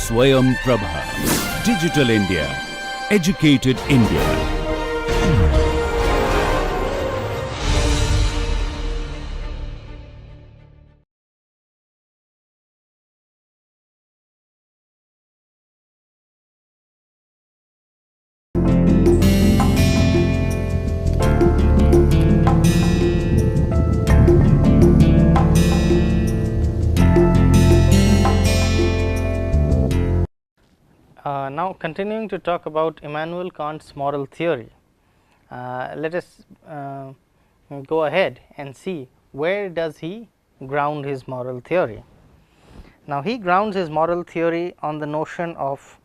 Swayam Prabha. Digital India. Educated India. Now continuing to talk about Immanuel Kant's moral theory, let us go ahead and see where does he ground his moral theory. Now, he grounds his moral theory on the notion of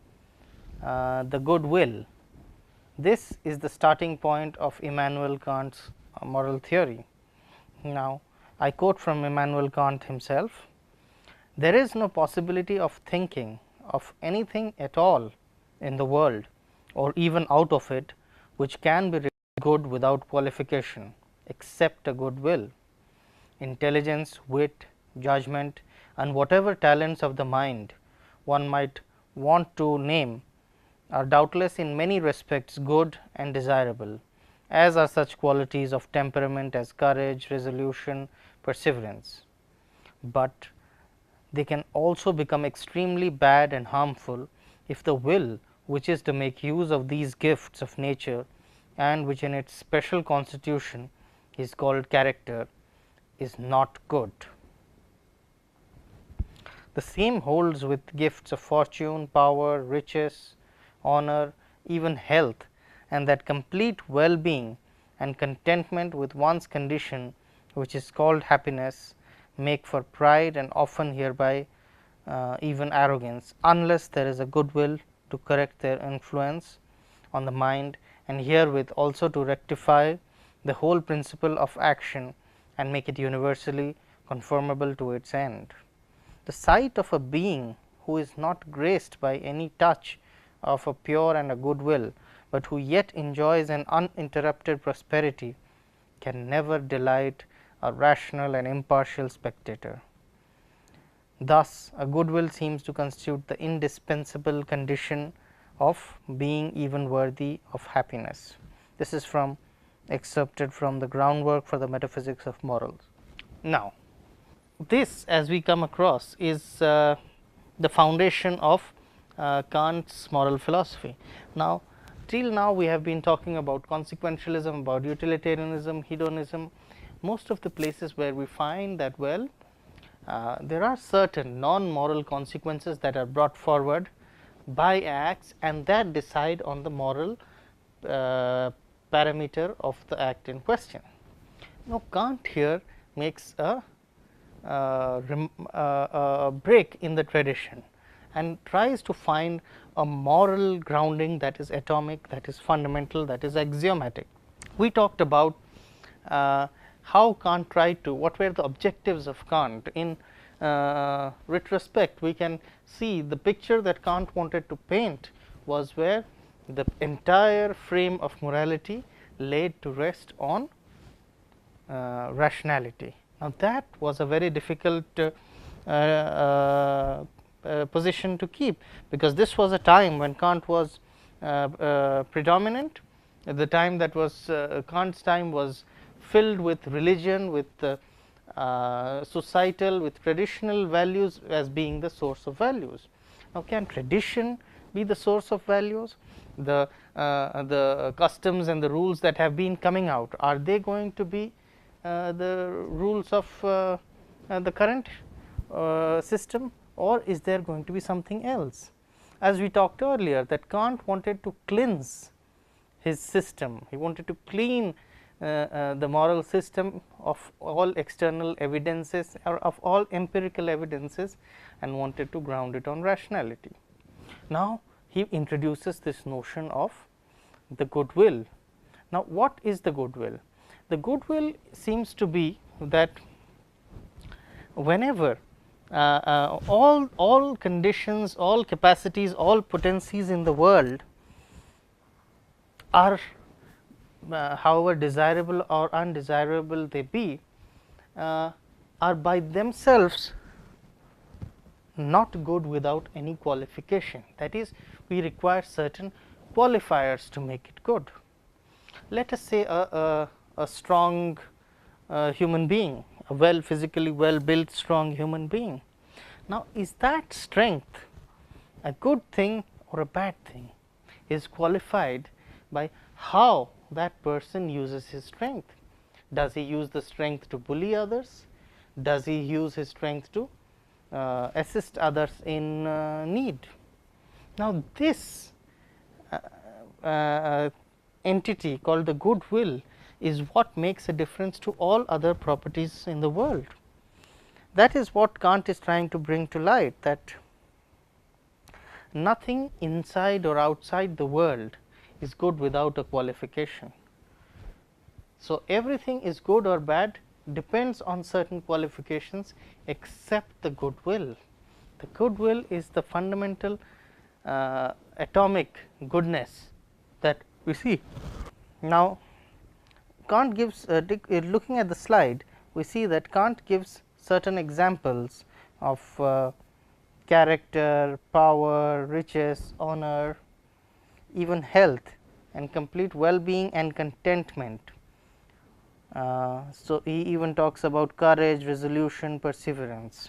the good will. This is the starting point of Immanuel Kant's moral theory. Now, I quote from Immanuel Kant himself: "There is no possibility of thinking of anything at all in the world, or even out of it, which can be good without qualification, except a good will. Intelligence, wit, judgment, and whatever talents of the mind one might want to name are doubtless in many respects good and desirable, as are such qualities of temperament as courage, resolution, perseverance. But they can also become extremely bad and harmful if the will, which is to make use of these gifts of nature and which in its special constitution is called character, is not good. The same holds with gifts of fortune, power, riches, honor, even health, and that complete well-being and contentment with one's condition, which is called happiness, make for pride and often hereby even arrogance, unless there is a good will to correct their influence on the mind, and herewith also to rectify the whole principle of action and make it universally conformable to its end. The sight of a being who is not graced by any touch of a pure and a good will, but who yet enjoys an uninterrupted prosperity, can never delight a rational and impartial spectator. Thus, a good will seems to constitute the indispensable condition of being even worthy of happiness." This is from excerpted from the Groundwork for the Metaphysics of Morals. Now, this, as we come across, is the foundation of Kant's moral philosophy. Now, till now we have been talking about consequentialism, about utilitarianism, hedonism. Most of the places where we find that, well, there are certain non-moral consequences that are brought forward by acts, and that decide on the moral parameter of the act in question. Now, Kant here makes a break in the tradition and tries to find a moral grounding that is atomic, that is fundamental, that is axiomatic. We talked about how Kant tried to, what were the objectives of Kant. In retrospect, we can see the picture that Kant wanted to paint was where the entire frame of morality laid to rest on rationality. Now, that was a very difficult position to keep, because this was a time when Kant was predominant. At the time that was Kant's time was filled with religion, with societal, with traditional values as being the source of values. Now, can tradition be the source of values? The customs and the rules that have been coming out, are they going to be the rules of the current system, or is there going to be something else? As we talked earlier, that Kant wanted to cleanse his system, he wanted to clean the moral system of all external evidences or of all empirical evidences, and wanted to ground it on rationality. Now, he introduces this notion of the good will. Now, what is the good will? The good will seems to be that whenever all conditions, all capacities, all potencies in the world are however desirable or undesirable they be, are by themselves not good without any qualification. That is, we require certain qualifiers to make it good. Let us say a strong human being, a physically well built strong human being. Now, is that strength a good thing or a bad thing? Is qualified by how that person uses his strength. Does he use the strength to bully others? Does he use his strength to assist others in need? Now, this entity called the goodwill is what makes a difference to all other properties in the world. That is what Kant is trying to bring to light, that nothing inside or outside the world is good without a qualification. So, everything is good or bad depends on certain qualifications except the goodwill. The goodwill is the fundamental atomic goodness that we see. Now, Kant gives looking at the slide, we see that Kant gives certain examples of character, power, riches, honor, even health and complete well-being and contentment. So, he even talks about courage, resolution, perseverance.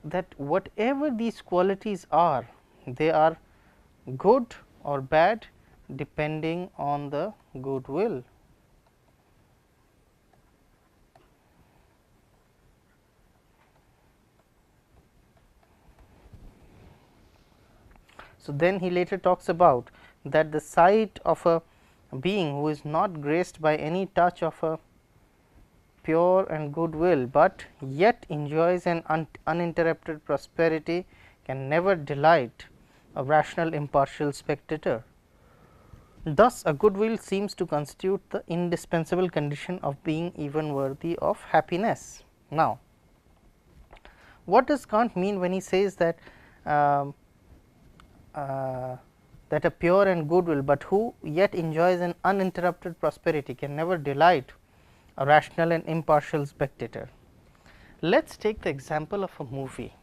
That whatever these qualities are, they are good or bad depending on the goodwill. So, then he later talks about that the sight of a being who is not graced by any touch of a pure and good will, but yet enjoys an uninterrupted prosperity, can never delight a rational impartial spectator. Thus, a good will seems to constitute the indispensable condition of being even worthy of happiness. Now, what does Kant mean when he says that that a pure and good will, but who yet enjoys an uninterrupted prosperity, can never delight a rational and impartial spectator? Let us take the example of a movie.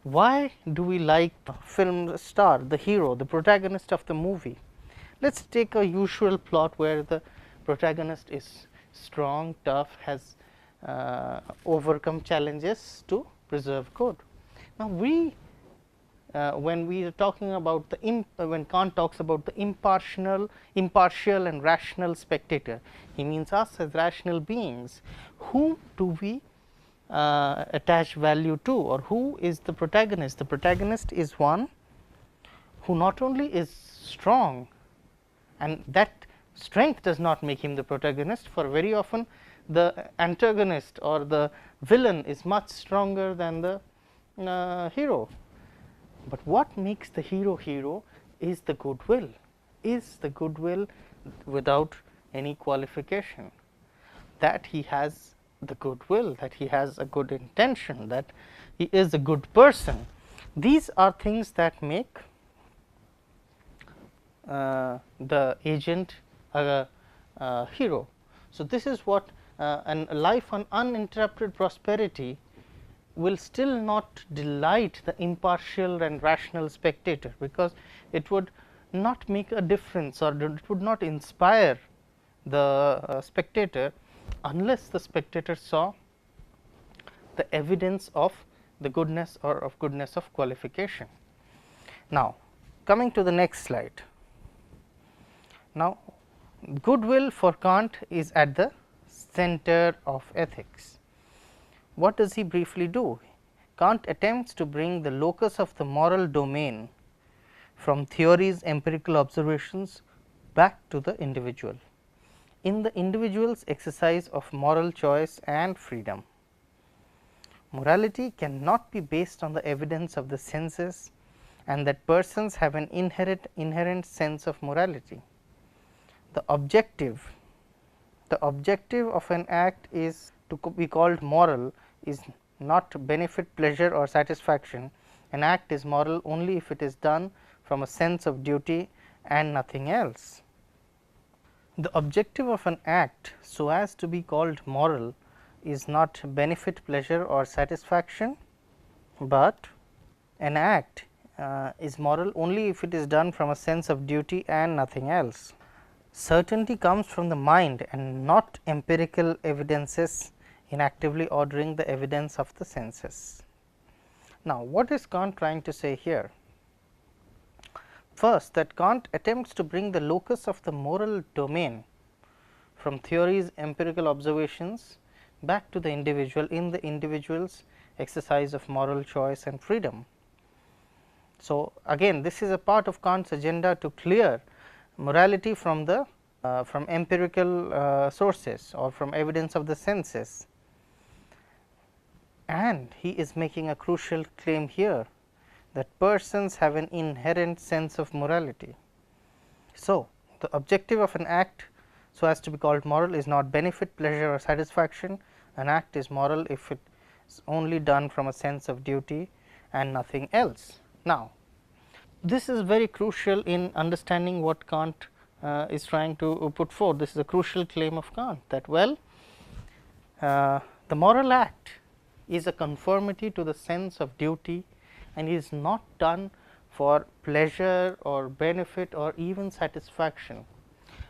Why do we like the film star, the hero, the protagonist of the movie? Let us take a usual plot where the protagonist is strong, tough, has overcome challenges to preserve good. Now, when we are talking about when Kant talks about the impartial and rational spectator, he means us as rational beings. Who do we attach value to, or who is the protagonist? The protagonist is one who not only is strong, and that strength does not make him the protagonist, for very often the antagonist or the villain is much stronger than the hero. But what makes the hero is the goodwill, without any qualification, that he has the goodwill, that he has a good intention, that he is a good person. These are things that make the agent a hero. So, this is what a life on uninterrupted prosperity will still not delight the impartial and rational spectator, because it would not make a difference, or it would not inspire the spectator unless the spectator saw the evidence of the goodness or of goodness of qualification. Now, coming to the next slide. Now, goodwill for Kant is at the center of ethics. What does he briefly do? Kant attempts to bring the locus of the moral domain from theories, empirical observations back to the individual, in the individual's exercise of moral choice and freedom. Morality cannot be based on the evidence of the senses, and that persons have an inherent sense of morality. The objective of an act is to be called moral is not benefit, pleasure or satisfaction. An act is moral only if it is done from a sense of duty and nothing else. The objective of an act, so as to be called moral, is not benefit, pleasure or satisfaction, but an act is moral only if it is done from a sense of duty and nothing else. Certainty comes from the mind and not empirical evidences in actively ordering the evidence of the senses. Now, what is Kant trying to say here? First, that Kant attempts to bring the locus of the moral domain from theory's empirical observations back to the individual in the individual's exercise of moral choice and freedom. So, again this is a part of Kant's agenda to clear morality from the from empirical sources or from evidence of the senses, and he is making a crucial claim here that persons have an inherent sense of morality. So, the objective of an act so as to be called moral is not benefit, pleasure or satisfaction. An act is moral if it is only done from a sense of duty and nothing else. Now, this is very crucial in understanding what Kant is trying to put forth. This is a crucial claim of Kant, that the moral act is a conformity to the sense of duty and is not done for pleasure or benefit or even satisfaction.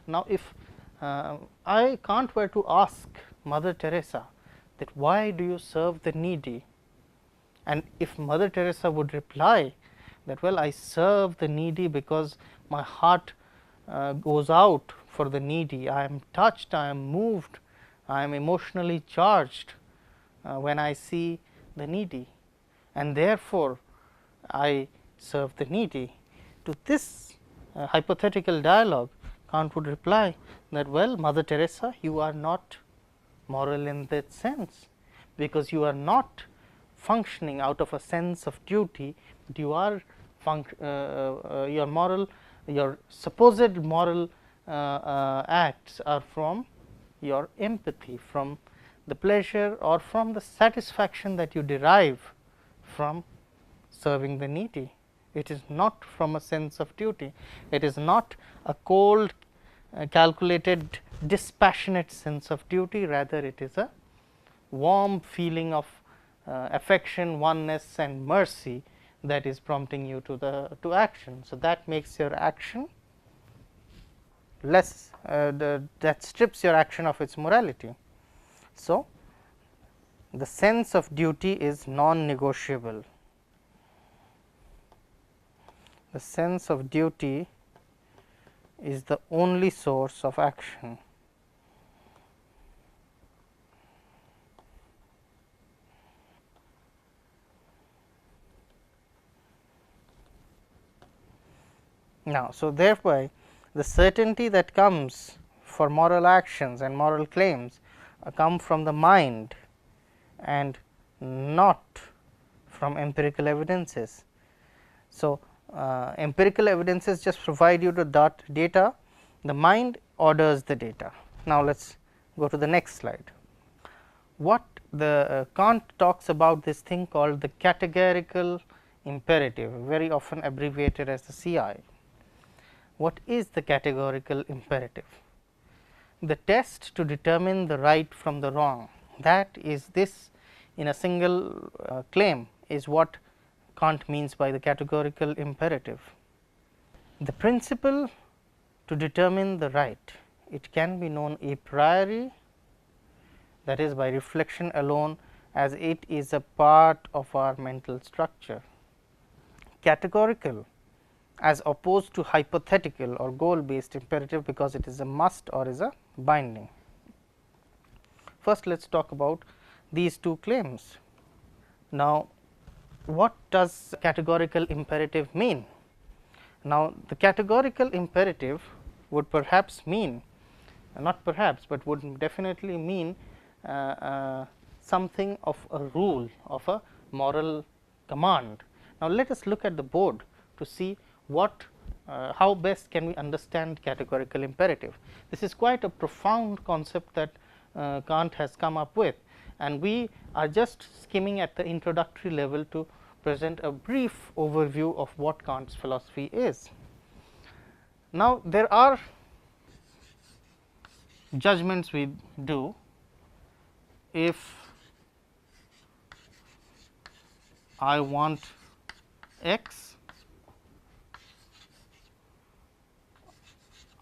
Now, if Kant were to ask Mother Teresa that why do you serve the needy, and if Mother Teresa would reply that I serve the needy because my heart goes out for the needy, I am touched, I am moved, I am emotionally charged when I see the needy, and therefore I serve the needy. To this hypothetical dialogue, Kant would reply that Mother Teresa, you are not moral in that sense, because you are not functioning out of a sense of duty, but you are your moral, your supposed moral acts are from your empathy, from the pleasure or from the satisfaction that you derive from serving the needy. It is not from a sense of duty, it is not a cold, calculated, dispassionate sense of duty, rather it is a warm feeling of affection, oneness and mercy that is prompting you to action. So, that makes your action less, that strips your action of its morality. So, the sense of duty is non-negotiable. The sense of duty is the only source of action. Now, so thereby the certainty that comes for moral actions and moral claims come from the mind and not from empirical evidences. So, empirical evidences just provide you the data, the mind orders the data. Now, let us go to the next slide. What the Kant talks about this thing called the categorical imperative, very often abbreviated as the CI. What is the categorical imperative? The test to determine the right from the wrong, that is this in a single claim is what Kant means by the categorical imperative. The principle to determine the right, it can be known a priori, that is by reflection alone, as it is a part of our mental structure. Categorical as opposed to hypothetical or goal based imperative, because it is a must or is a binding. First, let us talk about these two claims. Now, what does categorical imperative mean? Now, the categorical imperative would perhaps mean, not perhaps, but would definitely mean something of a rule, of a moral command. Now, let us look at the board to see what how best can we understand categorical imperative. This is quite a profound concept that Kant has come up with, and we are just skimming at the introductory level to present a brief overview of what Kant's philosophy is. Now, there are judgments we do if I want x,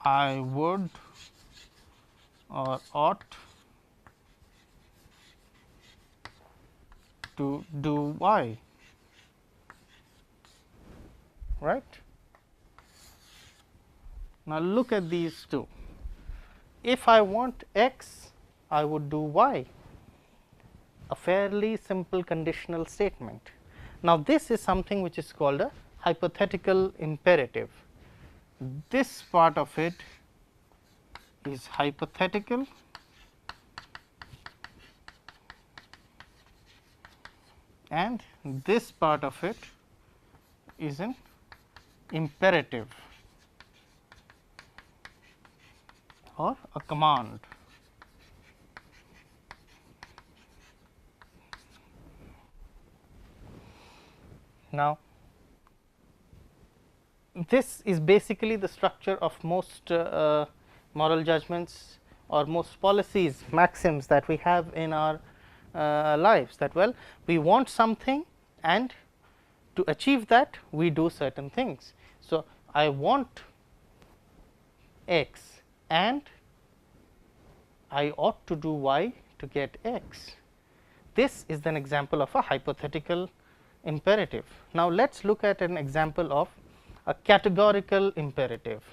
I would or ought to do y, right. Now, look at these two. If I want x, I would do y, a fairly simple conditional statement. Now, this is something which is called a hypothetical imperative. This part of it is hypothetical and this part of it is an imperative or a command. Now, this is basically the structure of most moral judgments or most policies, maxims that we have in our lives, that well, we want something and to achieve that we do certain things. So, I want x and I ought to do y to get x. This is an example of a hypothetical imperative. Now, let us look at an example of a categorical imperative.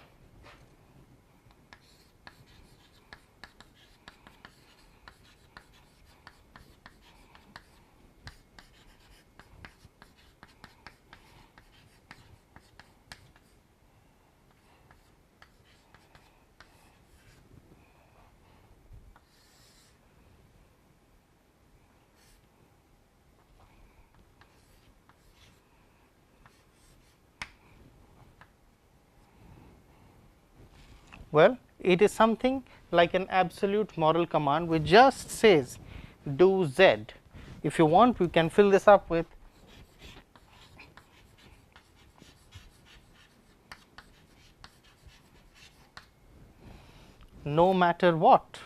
Well, it is something like an absolute moral command which just says do z. If you want, we can fill this up with no matter what.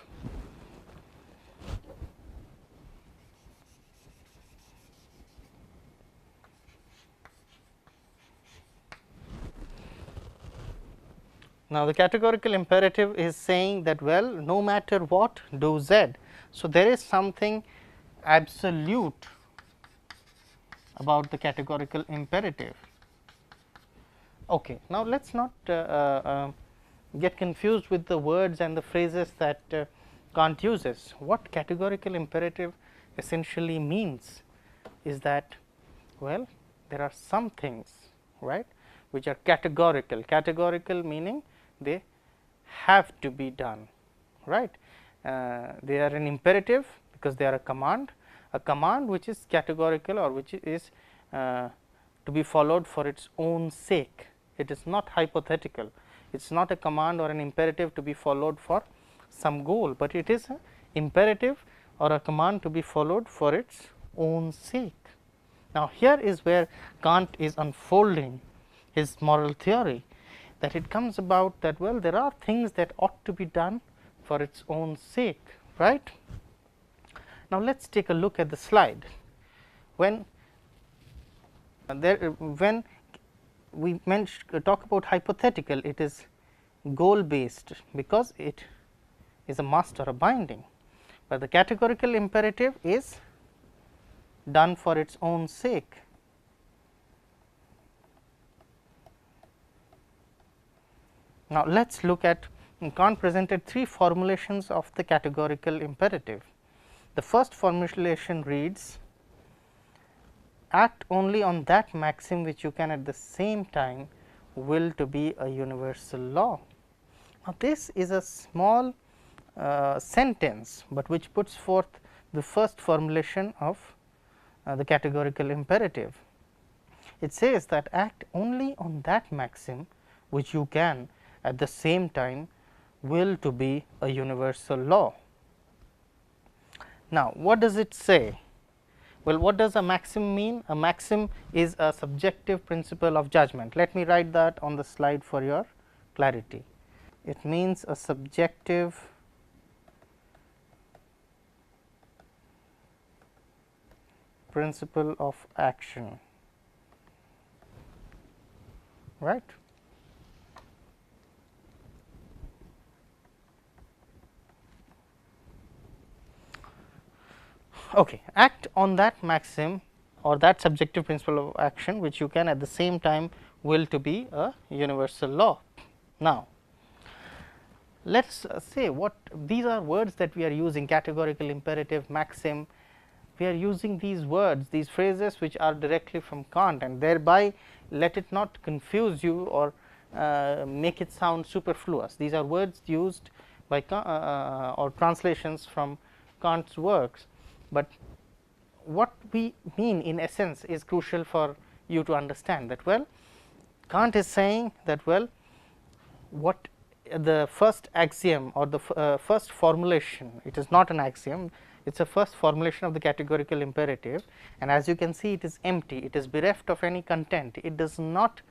Now, the categorical imperative is saying that well, no matter what, do z. So, there is something absolute about the categorical imperative. Okay. Now, let us not get confused with the words and the phrases that Kant uses. What categorical imperative essentially means is that well, there are some things, right, which are categorical. Categorical meaning they have to be done, right. They are an imperative because they are a command which is categorical or which is to be followed for its own sake. It is not hypothetical, it is not a command or an imperative to be followed for some goal, but it is an imperative or a command to be followed for its own sake. Now, here is where Kant is unfolding his moral theory, that it comes about that well, there are things that ought to be done for its own sake, right. Now, let us take a look at the slide. When we talk about hypothetical, it is goal based because it is a must or a binding, but the categorical imperative is done for its own sake. Now, let us look at Kant presented three formulations of the categorical imperative. The first formulation reads, act only on that maxim which you can at the same time will to be a universal law. Now, this is a small sentence, but which puts forth the first formulation of the categorical imperative. It says that act only on that maxim which you can at the same time will to be a universal law. Now, what does it say? Well, what does a maxim mean? A maxim is a subjective principle of judgment. Let me write that on the slide for your clarity. It means a subjective principle of action, right. Okay. Act on that maxim or that subjective principle of action which you can at the same time will to be a universal law. Now, let us say what these are words that we are using, categorical, imperative, maxim. We are using these words, these phrases which are directly from Kant, and thereby let it not confuse you or make it sound superfluous. These are words used by or translations from Kant's works, but what we mean in essence is crucial for you to understand that, well, Kant is saying that, well, what the first axiom or the first formulation, it is not an axiom, it is a first formulation of the categorical imperative, and as you can see it is empty, it is bereft of any content. It does not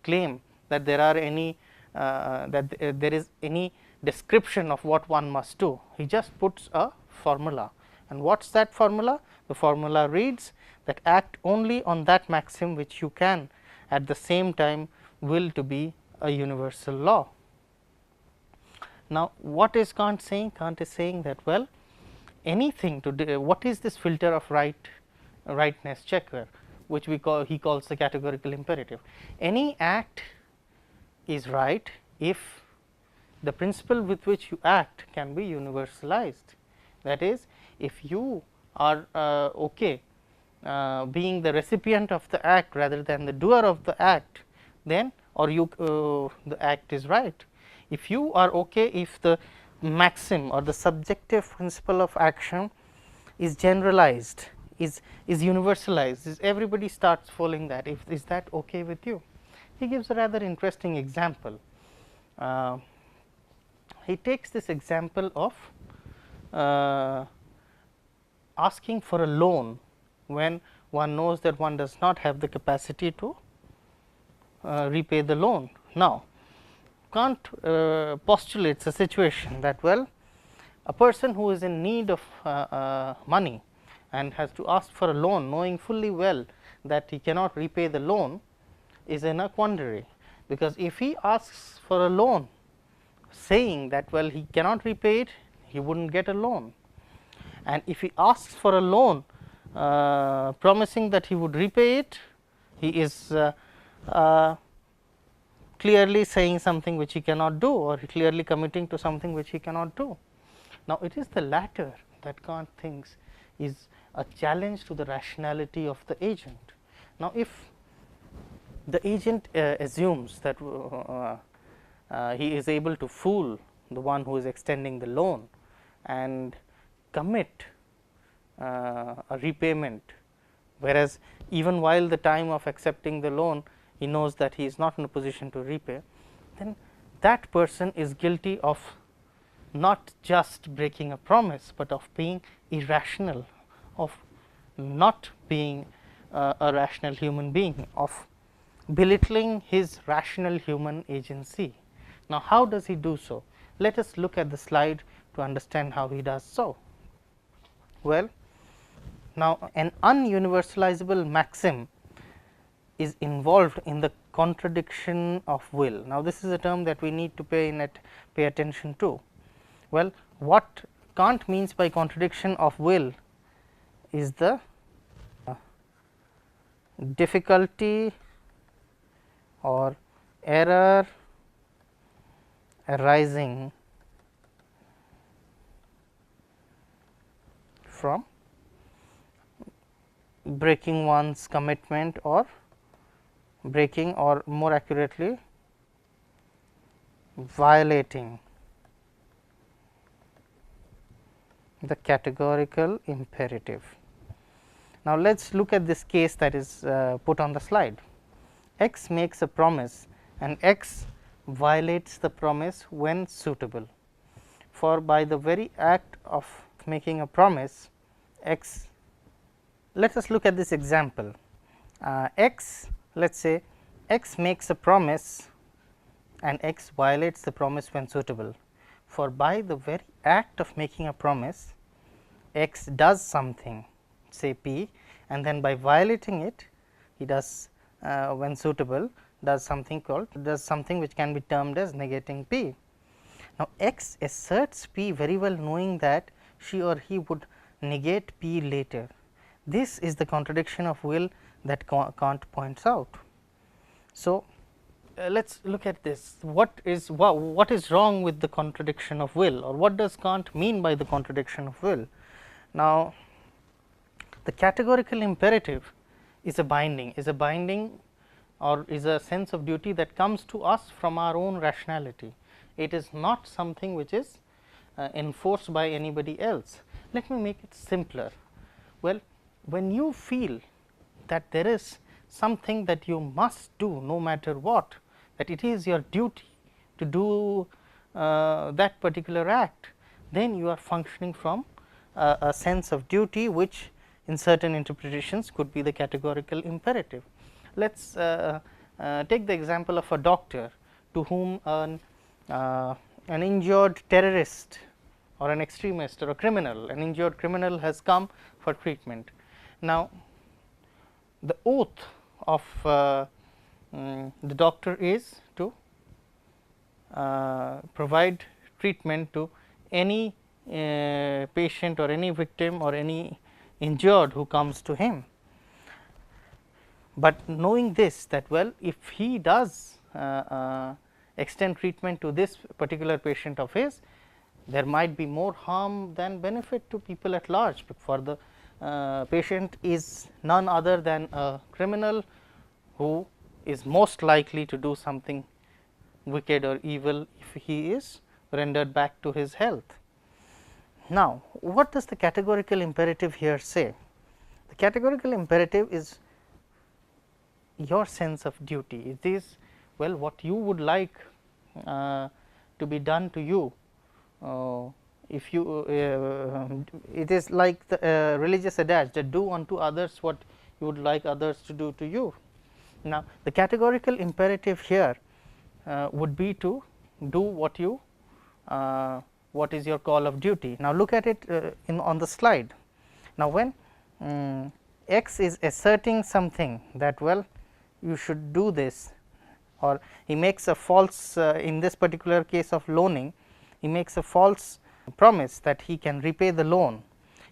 claim that there are any there is any description of what one must do. He just puts a formula, and what is that formula? The formula reads that act only on that maxim which you can at the same time will to be a universal law. Now, what is Kant saying? Kant is saying that, well, anything to do, what is this filter of rightness checker which we call, he calls the categorical imperative. Any act is right if the principle with which you act can be universalized. That is, if you are okay being the recipient of the act rather than the doer of the act, then or you the act is right. If you are okay if the maxim or the subjective principle of action is generalized, is universalized, is everybody starts following that, if is that okay with you? He gives a rather interesting example. He takes this example of asking for a loan when one knows that one does not have the capacity to repay the loan. Now, Kant postulates a situation that, well, a person who is in need of money and has to ask for a loan knowing fully well that he cannot repay the loan is in a quandary, because if he asks for a loan saying that, well, he cannot repay it, he would not get a loan, and if he asks for a loan promising that he would repay it, he is clearly saying something which he cannot do, or clearly committing to something which he cannot do. Now, it is the latter that Kant thinks is a challenge to the rationality of the agent. Now, if the agent assumes that he is able to fool the one who is extending the loan and commit a repayment, whereas even while the time of accepting the loan he knows that he is not in a position to repay, then that person is guilty of not just breaking a promise, but of being irrational, of not being a rational human being, of belittling his rational human agency. Now, how does he do so? Let us look at the slide to understand how he does so. Well, now an ununiversalizable maxim is involved in the contradiction of will. Now, this is a term that we need to pay attention to. Well, what Kant means by contradiction of will is the difficulty or error arising from breaking one's commitment or breaking, or more accurately violating the categorical imperative. Now, let us look at this case that is put on the slide. X makes a promise and X violates the promise when suitable. For by the very act of making a promise, X, let us look at this example. X, let us say X makes a promise and X violates the promise when suitable. For by the very act of making a promise, X does something. say P, and then by violating it he does when suitable does something which can be termed as negating P. Now, X asserts P very well, knowing that she or he would negate P later. This is the contradiction of will that Kant points out. So, let us look at this. What is wrong with the contradiction of will, or what does Kant mean by the contradiction of will? Now, the categorical imperative is a binding or is a sense of duty that comes to us from our own rationality. It is not something which is enforced by anybody else. Let me make it simpler. Well, when you feel that there is something that you must do no matter what, that it is your duty to do that particular act, then you are functioning from a sense of duty, which in certain interpretations could be the categorical imperative. Let us take the example of a doctor to whom an injured terrorist or an extremist or a criminal, an injured criminal has come for treatment. Now, the oath of the doctor is to provide treatment to any patient or any victim or any injured who comes to him. But knowing this, that well, if he does extend treatment to this particular patient of his, there might be more harm than benefit to people at large, for the patient is none other than a criminal who is most likely to do something wicked or evil if he is rendered back to his health. Now, what does the categorical imperative here say? The categorical imperative is your sense of duty. It is, well, what you would like to be done to you. If you it is like the religious adage that do unto others what you would like others to do to you. Now, the categorical imperative here would be to do what you what is your call of duty. Now, look at it on the slide. Now, when X is asserting something that well, you should do this, or he makes a false in this particular case of loaning, he makes a false promise that he can repay the loan.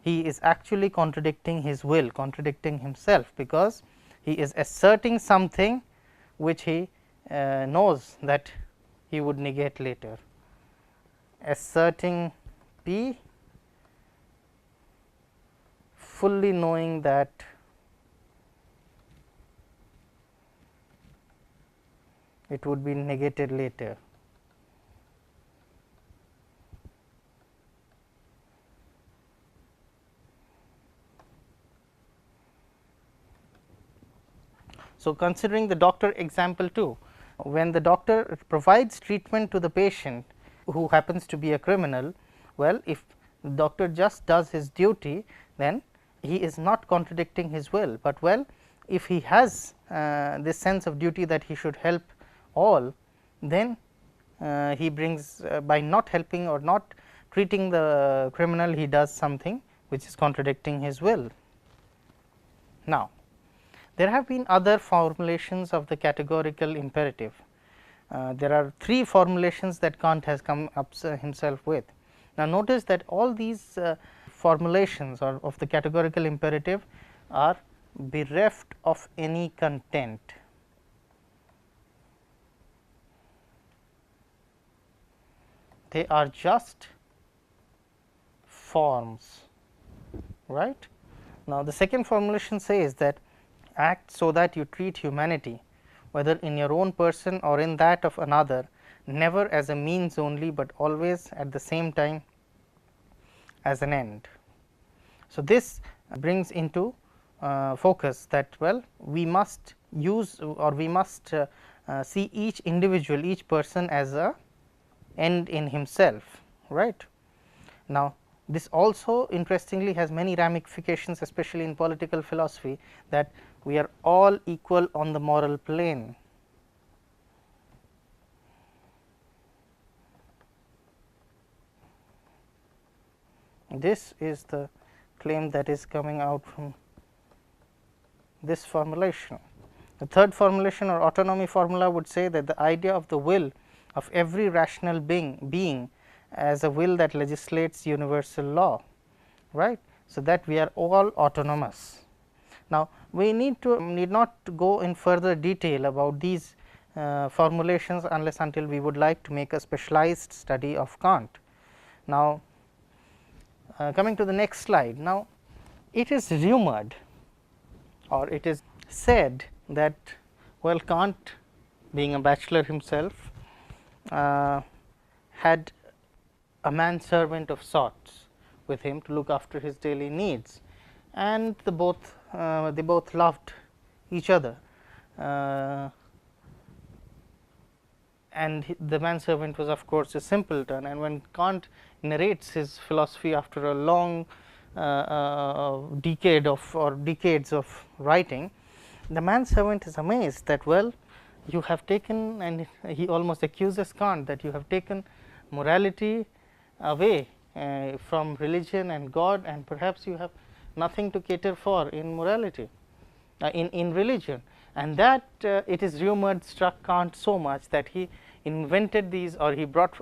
He is actually contradicting his will, contradicting himself, because he is asserting something which he knows that he would negate later. Asserting P, fully knowing that it would be negated later. So, considering the doctor example too, when the doctor provides treatment to the patient who happens to be a criminal, well, if the doctor just does his duty, then he is not contradicting his will, but well, if he has this sense of duty that he should help all, then he brings by not helping or not treating the criminal, he does something which is contradicting his will. Now, there have been other formulations of the categorical imperative. There are three formulations that Kant has come up himself with. Now, notice that all these formulations or of the categorical imperative are bereft of any content. They are just forms, right. Now, the second formulation says that act so that you treat humanity, whether in your own person or in that of another, never as a means only, but always at the same time as an end. So, this brings into focus that well, we must use or we must see each individual, each person as a end in himself, right. Now, this also interestingly has many ramifications, especially in political philosophy, that we are all equal on the moral plane. This is the claim that is coming out from this formulation. The third formulation or autonomy formula would say that the idea of the will of every rational being as a will that legislates universal law, right. So, that we are all autonomous. Now, we need not go in further detail about these formulations unless until we would like to make a specialized study of Kant. Now, coming to the next slide. Now, it is rumored or it is said that, well, Kant, being a bachelor himself, had a manservant of sorts with him to look after his daily needs, and they both loved each other, and the manservant was of course a simpleton. And when Kant narrates his philosophy after a long decades of writing, the manservant is amazed that, well, you have taken, and he almost accuses Kant that you have taken morality away from religion and God, and perhaps you have nothing to cater for in morality, in religion. And that it is rumored struck Kant so much that he invented these, or he brought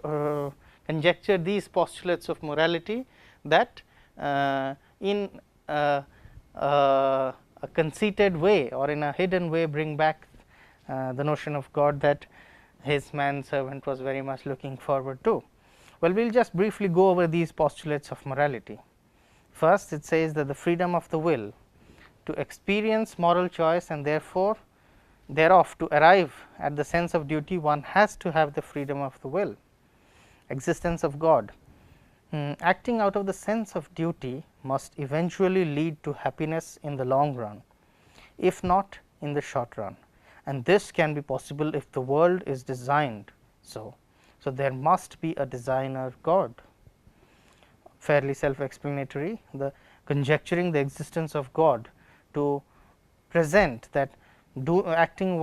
conjectured these postulates of morality, that in a conceited way or in a hidden way bring back the notion of God that his manservant was very much looking forward to. Well, we will just briefly go over these postulates of morality. First, it says that the freedom of the will to experience moral choice, and therefore thereof to arrive at the sense of duty, one has to have the freedom of the will. Existence of God, acting out of the sense of duty must eventually lead to happiness in the long run, if not in the short run, and this can be possible if the world is designed so. So, there must be a designer God. Fairly self-explanatory, the conjecturing the existence of God to present that acting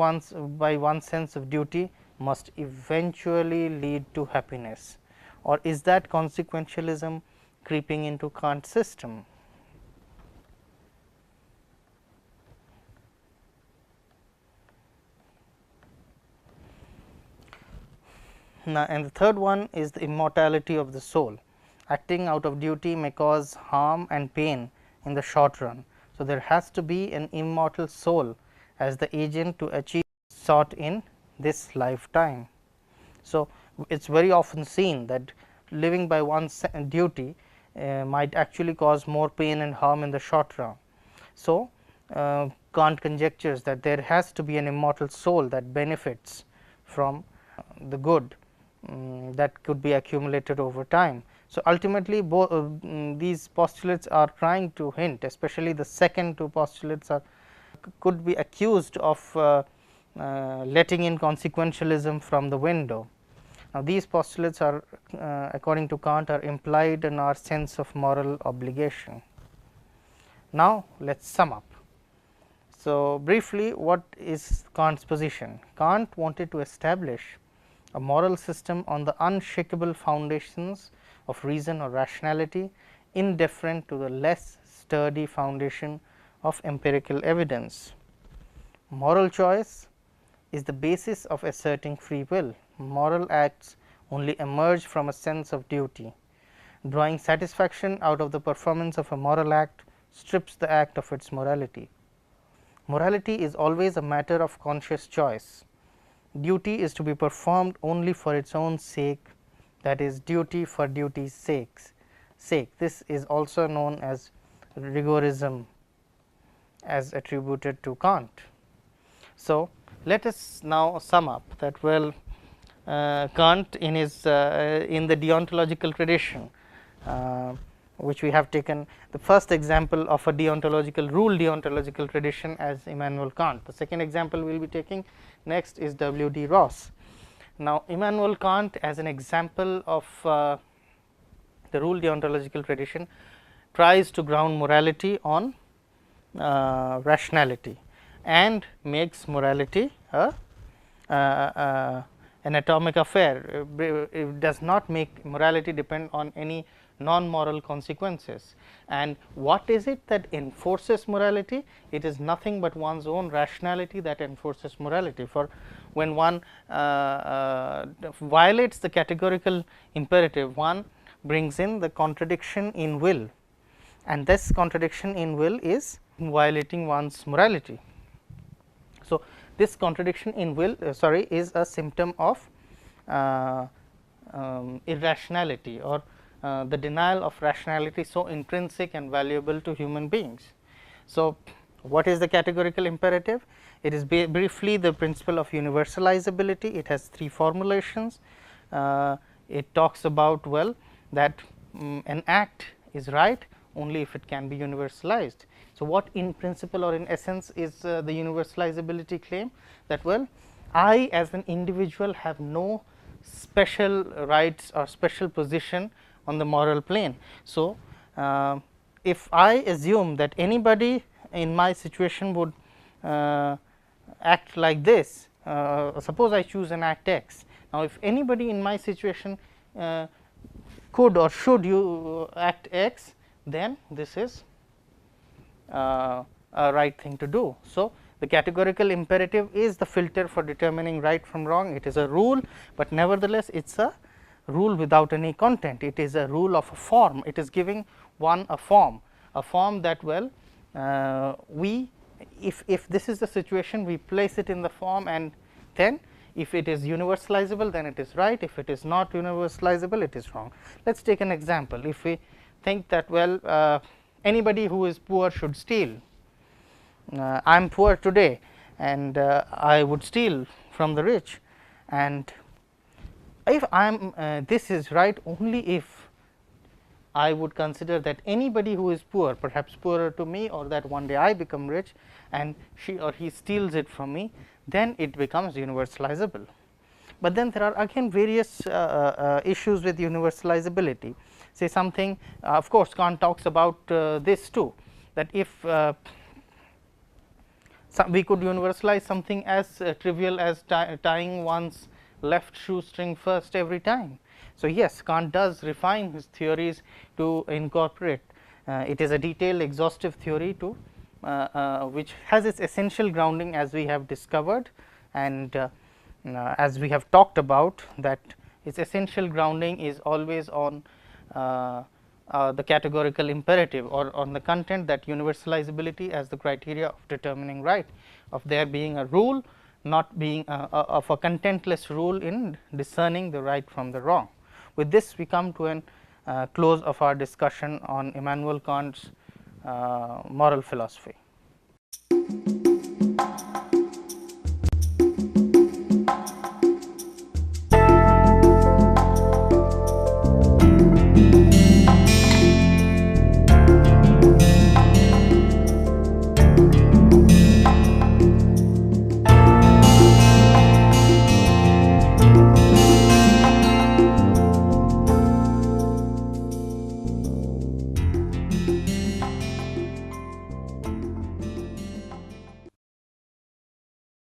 by one's sense of duty must eventually lead to happiness, or is that consequentialism creeping into Kant's system? Now, and the third one is the immortality of the soul. Acting out of duty may cause harm and pain in the short run. So, there has to be an immortal soul as the agent to achieve sought in this lifetime. So, it is very often seen that living by one's duty might actually cause more pain and harm in the short run. So, Kant conjectures that there has to be an immortal soul that benefits from the good that could be accumulated over time. So, ultimately these postulates are trying to hint, especially the second two postulates could be accused of letting in consequentialism from the window. Now, these postulates are according to Kant are implied in our sense of moral obligation. Now, let us sum up. So, briefly, what is Kant's position? Kant wanted to establish a moral system on the unshakable foundations of reason or rationality, indifferent to the less sturdy foundation of empirical evidence. Moral choice is the basis of asserting free will. Moral acts only emerge from a sense of duty. Drawing satisfaction out of the performance of a moral act strips the act of its morality. Morality is always a matter of conscious choice. Duty is to be performed only for its own sake, that is, duty for duty's sake. This is also known as rigorism, as attributed to Kant. So, let us now sum up that, well, Kant in his in the deontological tradition, which we have taken the first example of a deontological tradition as Immanuel Kant. The second example we will be taking next is W. D. Ross. Now, Immanuel Kant as an example of the rule deontological tradition tries to ground morality on rationality and makes morality an atomic affair. It does not make morality depend on any non-moral consequences. And what is it that enforces morality? It is nothing but one's own rationality that enforces morality. For when one violates the categorical imperative, one brings in the contradiction in will, and this contradiction in will is violating one's morality. So, this contradiction in will is a symptom of irrationality, or the denial of rationality so intrinsic and valuable to human beings. So, what is the categorical imperative? It is briefly the principle of universalizability. It has three formulations. It talks about, well, that an act is right only if it can be universalized. So, what in principle or in essence is the universalizability claim? That, well, I as an individual have no special rights or special position on the moral plane. So, if I assume that anybody in my situation would act like this, suppose I choose an act X. Now, if anybody in my situation could or should you act X, then this is a right thing to do. So, the categorical imperative is the filter for determining right from wrong. It is a rule, but nevertheless it is a rule without any content. It is a rule of a form. It is giving one a form that, well, we if this is the situation, we place it in the form, and then if it is universalizable, then it is right. If it is not universalizable, it is wrong. Let us take an example. If we think that, well, anybody who is poor should steal. I am poor today, and I would steal from the rich, and if I am this is right only if I would consider that anybody who is poor, perhaps poorer to me, or that one day I become rich and she or he steals it from me, then it becomes universalizable. But then there are again various issues with universalizability. Say something, of course, Kant talks about this too, that if we could universalize something as trivial as tying one's left shoestring first every time. So, yes, Kant does refine his theories to incorporate. It is a detailed exhaustive theory to which has its essential grounding, as we have discovered, and as we have talked about, that its essential grounding is always on the categorical imperative, or on the content that universalizability as the criteria of determining right, of there being a rule, not being of a contentless rule in discerning the right from the wrong. With this, we come to an close of our discussion on Immanuel Kant's moral philosophy.